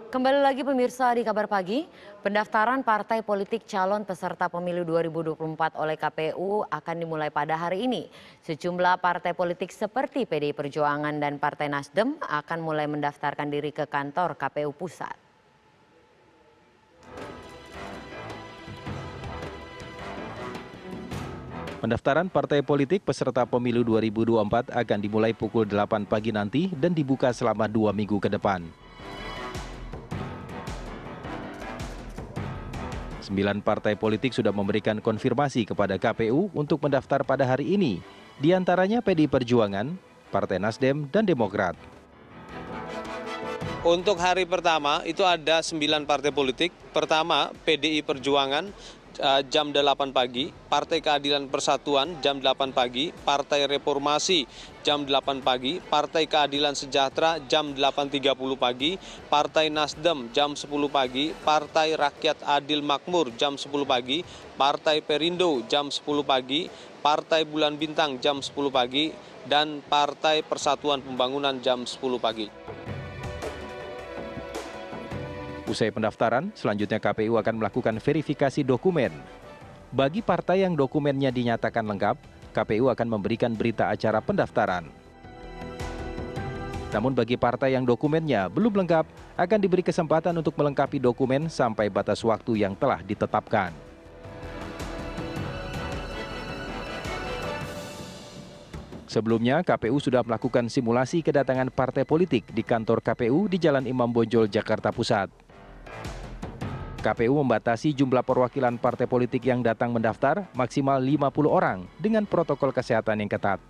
Kembali lagi pemirsa di Kabar Pagi, pendaftaran partai politik calon peserta pemilu 2024 oleh KPU akan dimulai pada hari ini. Sejumlah partai politik seperti PDI Perjuangan dan Partai Nasdem akan mulai mendaftarkan diri ke kantor KPU Pusat. Pendaftaran partai politik peserta pemilu 2024 akan dimulai pukul 8 pagi nanti dan dibuka selama 2 minggu ke depan. 9 partai politik sudah memberikan konfirmasi kepada KPU untuk mendaftar pada hari ini, di antaranya PDI Perjuangan, Partai Nasdem, dan Demokrat. Untuk hari pertama itu ada 9 partai politik. Pertama PDI Perjuangan jam 8 pagi, Partai Keadilan Persatuan jam 8 pagi, Partai Reformasi jam 8 pagi, Partai Keadilan Sejahtera jam 8.30 pagi, Partai Nasdem jam 10 pagi, Partai Rakyat Adil Makmur jam 10 pagi, Partai Perindo jam 10 pagi, Partai Bulan Bintang jam 10 pagi, dan Partai Persatuan Pembangunan jam 10 pagi. Usai pendaftaran, selanjutnya KPU akan melakukan verifikasi dokumen. Bagi partai yang dokumennya dinyatakan lengkap, KPU akan memberikan berita acara pendaftaran. Namun bagi partai yang dokumennya belum lengkap, akan diberi kesempatan untuk melengkapi dokumen sampai batas waktu yang telah ditetapkan. Sebelumnya, KPU sudah melakukan simulasi kedatangan partai politik di kantor KPU di Jalan Imam Bonjol, Jakarta Pusat. KPU membatasi jumlah perwakilan partai politik yang datang mendaftar maksimal 50 orang dengan protokol kesehatan yang ketat.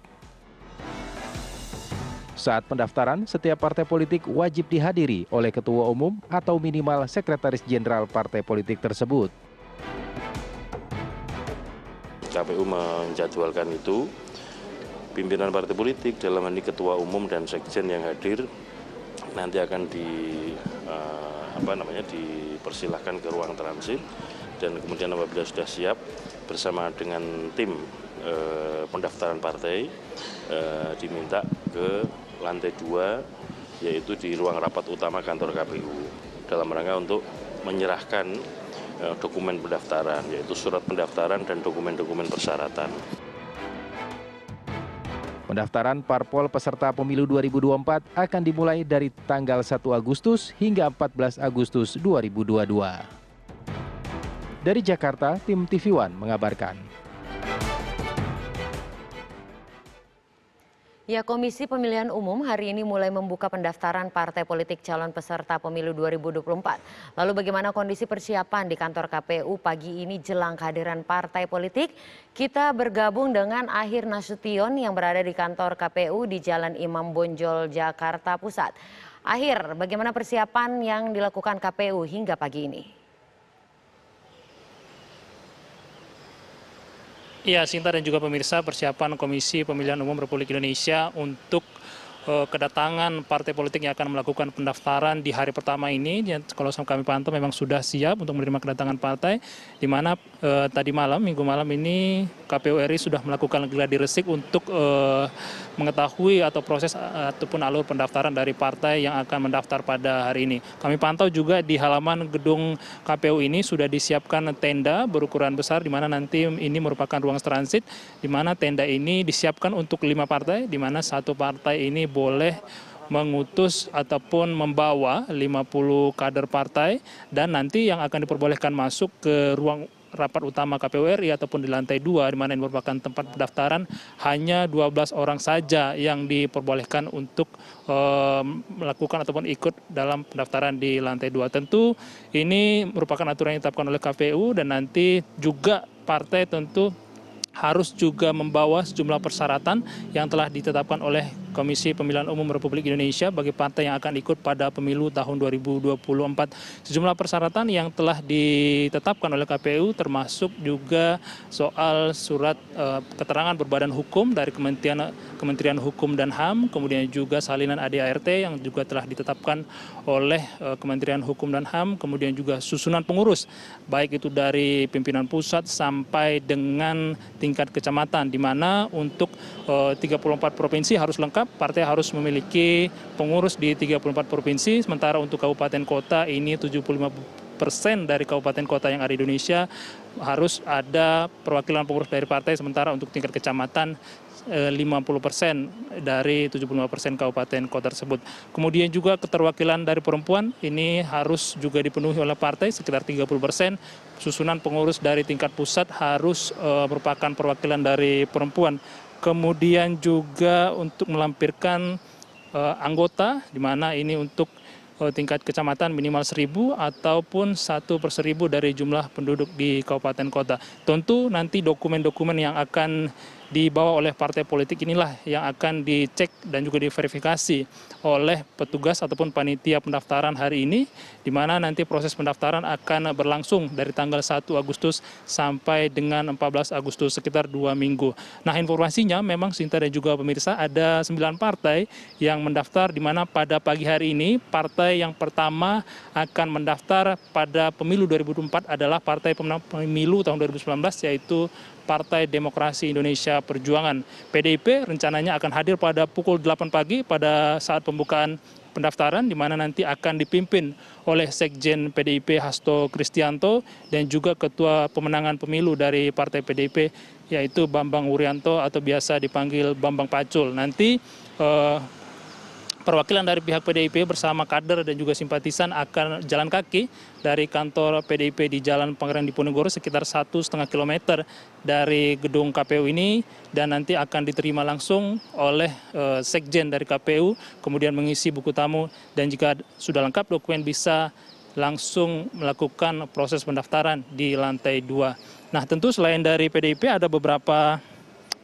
Saat pendaftaran, setiap partai politik wajib dihadiri oleh ketua umum atau minimal sekretaris jenderal partai politik tersebut. KPU menjadwalkan itu, pimpinan partai politik dalam hal ini ketua umum dan sekjen yang hadir nanti akan dipersilahkan ke ruang transit, dan kemudian apabila sudah siap bersama dengan tim pendaftaran partai diminta ke lantai 2, yaitu di ruang rapat utama kantor KPU dalam rangka untuk menyerahkan dokumen pendaftaran, yaitu surat pendaftaran dan dokumen-dokumen persyaratan. Pendaftaran parpol peserta pemilu 2024 akan dimulai dari tanggal 1 Agustus hingga 14 Agustus 2022. Dari Jakarta, tim TV One mengabarkan. Ya, Komisi Pemilihan Umum hari ini mulai membuka pendaftaran partai politik calon peserta pemilu 2024. Lalu bagaimana kondisi persiapan di kantor KPU pagi ini jelang kehadiran partai politik? Kita bergabung dengan Ahir Nasution yang berada di kantor KPU di Jalan Imam Bonjol, Jakarta Pusat. Ahir, bagaimana persiapan yang dilakukan KPU hingga pagi ini? Iya, Sinta dan juga pemirsa, persiapan Komisi Pemilihan Umum Republik Indonesia untuk kedatangan partai politik yang akan melakukan pendaftaran di hari pertama ini, kalau kami pantau memang sudah siap untuk menerima kedatangan partai, di mana tadi malam, minggu malam ini KPU RI sudah melakukan gladi resik untuk mengetahui atau proses ataupun alur pendaftaran dari partai yang akan mendaftar pada hari ini. Kami pantau juga di halaman gedung KPU ini sudah disiapkan tenda berukuran besar, di mana nanti ini merupakan ruang transit, di mana tenda ini disiapkan untuk 5 partai, di mana satu partai ini boleh mengutus ataupun membawa 50 kader partai, dan nanti yang akan diperbolehkan masuk ke ruang rapat utama KPU RI ataupun di lantai 2, di mana ini merupakan tempat pendaftaran, hanya 12 orang saja yang diperbolehkan untuk melakukan ataupun ikut dalam pendaftaran di lantai 2. Tentu ini merupakan aturan yang ditetapkan oleh KPU, dan nanti juga partai tentu harus juga membawa sejumlah persyaratan yang telah ditetapkan oleh Komisi Pemilihan Umum Republik Indonesia bagi partai yang akan ikut pada pemilu tahun 2024. Sejumlah persyaratan yang telah ditetapkan oleh KPU termasuk juga soal surat keterangan berbadan hukum dari Kementerian Hukum dan HAM, kemudian juga salinan ADART yang juga telah ditetapkan oleh Kementerian Hukum dan HAM, kemudian juga susunan pengurus, baik itu dari pimpinan pusat sampai dengan tingkat kecamatan, di mana untuk 34 provinsi harus lengkap, syarat partai harus memiliki pengurus di 34 provinsi, sementara untuk kabupaten kota ini 75% dari kabupaten kota yang ada di Indonesia harus ada perwakilan pengurus dari partai, sementara untuk tingkat kecamatan 50% dari 75% kabupaten kota tersebut. Kemudian juga keterwakilan dari perempuan ini harus juga dipenuhi oleh partai sekitar 30%. Susunan pengurus dari tingkat pusat harus merupakan perwakilan dari perempuan. Kemudian juga untuk melampirkan anggota, di mana ini untuk tingkat kecamatan minimal 1.000 ataupun 1/1000 dari jumlah penduduk di kabupaten kota. Tentu nanti dokumen-dokumen yang akan dibawa oleh partai politik inilah yang akan dicek dan juga diverifikasi oleh petugas ataupun panitia pendaftaran hari ini, di mana nanti proses pendaftaran akan berlangsung dari tanggal 1 Agustus sampai dengan 14 Agustus, sekitar 2 minggu. Nah, informasinya memang Sinta dan juga pemirsa ada 9 partai yang mendaftar, di mana pada pagi hari ini partai yang pertama akan mendaftar pada pemilu 2024 adalah partai pemenang pemilu tahun 2019, yaitu Partai Demokrasi Indonesia Perjuangan. PDIP rencananya akan hadir pada pukul 8 pagi pada saat pembukaan pendaftaran, di mana nanti akan dipimpin oleh Sekjen PDIP Hasto Kristianto dan juga Ketua Pemenangan Pemilu dari Partai PDIP, yaitu Bambang Wuryanto atau biasa dipanggil Bambang Pacul. Nanti perwakilan dari pihak PDIP bersama kader dan juga simpatisan akan jalan kaki dari kantor PDIP di Jalan Pangeran Diponegoro sekitar 1,5 kilometer dari gedung KPU ini, dan nanti akan diterima langsung oleh Sekjen dari KPU, kemudian mengisi buku tamu, dan jika sudah lengkap dokumen bisa langsung melakukan proses pendaftaran di lantai 2. Nah, tentu selain dari PDIP ada beberapa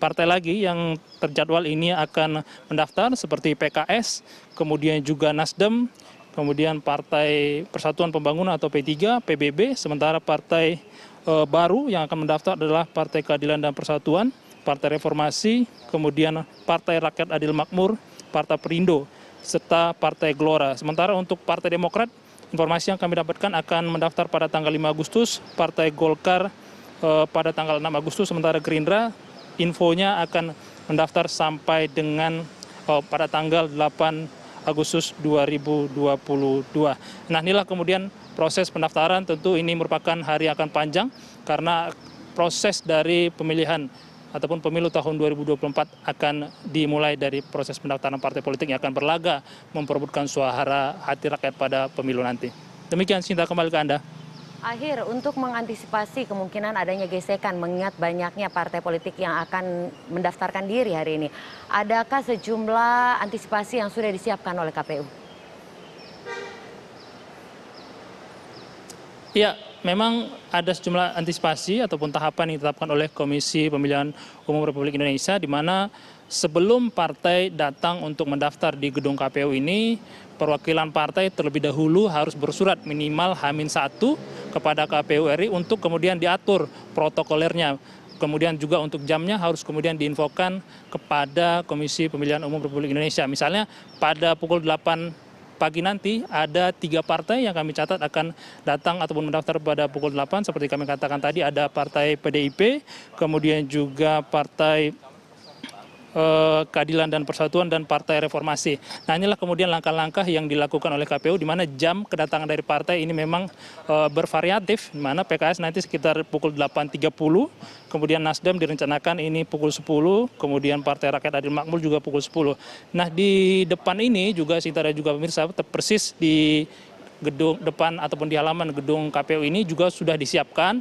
partai lagi yang terjadwal ini akan mendaftar seperti PKS, kemudian juga Nasdem, kemudian Partai Persatuan Pembangunan atau P3, PBB, sementara partai baru yang akan mendaftar adalah Partai Keadilan dan Persatuan, Partai Reformasi, kemudian Partai Rakyat Adil Makmur, Partai Perindo, serta Partai Gelora. Sementara untuk Partai Demokrat, informasi yang kami dapatkan akan mendaftar pada tanggal 5 Agustus, Partai Golkar pada tanggal 6 Agustus, sementara Gerindra infonya akan mendaftar sampai dengan pada tanggal 8 Agustus 2022. Nah, inilah kemudian proses pendaftaran. Tentu ini merupakan hari yang akan panjang karena proses dari pemilihan ataupun pemilu tahun 2024 akan dimulai dari proses pendaftaran partai politik yang akan berlaga memperebutkan suara hati rakyat pada pemilu nanti. Demikian, Sinta, kembali ke Anda. Akhir, untuk mengantisipasi kemungkinan adanya gesekan mengingat banyaknya partai politik yang akan mendaftarkan diri hari ini, adakah sejumlah antisipasi yang sudah disiapkan oleh KPU? Ya, memang ada sejumlah antisipasi ataupun tahapan yang ditetapkan oleh Komisi Pemilihan Umum Republik Indonesia, di mana sebelum partai datang untuk mendaftar di gedung KPU ini, perwakilan partai terlebih dahulu harus bersurat minimal H-1 kepada KPU RI untuk kemudian diatur protokolernya. Kemudian juga untuk jamnya harus kemudian diinfokan kepada Komisi Pemilihan Umum Republik Indonesia. Misalnya pada pukul 8 pagi nanti ada 3 partai yang kami catat akan datang ataupun mendaftar pada pukul 8. Seperti kami katakan tadi, ada Partai PDIP, kemudian juga Partai Keadilan dan Persatuan, dan Partai Reformasi. Nah, inilah kemudian langkah-langkah yang dilakukan oleh KPU, di mana jam kedatangan dari partai ini memang bervariatif, di mana PKS nanti sekitar pukul 8.30, kemudian Nasdem direncanakan ini pukul 10, kemudian Partai Rakyat Adil Makmur juga pukul 10. Nah, di depan ini juga Sinta dan juga pemirsa, persis di gedung depan ataupun di halaman gedung KPU ini juga sudah disiapkan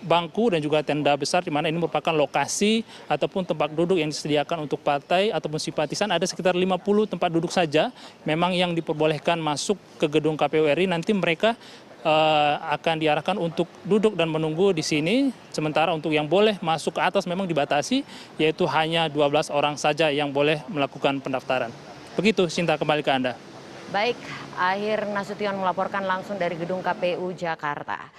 bangku dan juga tenda besar, di mana ini merupakan lokasi ataupun tempat duduk yang disediakan untuk partai ataupun simpatisan. Ada sekitar 50 tempat duduk saja memang yang diperbolehkan masuk ke gedung KPU RI. Nanti mereka akan diarahkan untuk duduk dan menunggu di sini. Sementara untuk yang boleh masuk ke atas memang dibatasi, yaitu hanya 12 orang saja yang boleh melakukan pendaftaran. Begitu, Sinta, kembali ke Anda. Baik, Akhir Nasution melaporkan langsung dari gedung KPU Jakarta.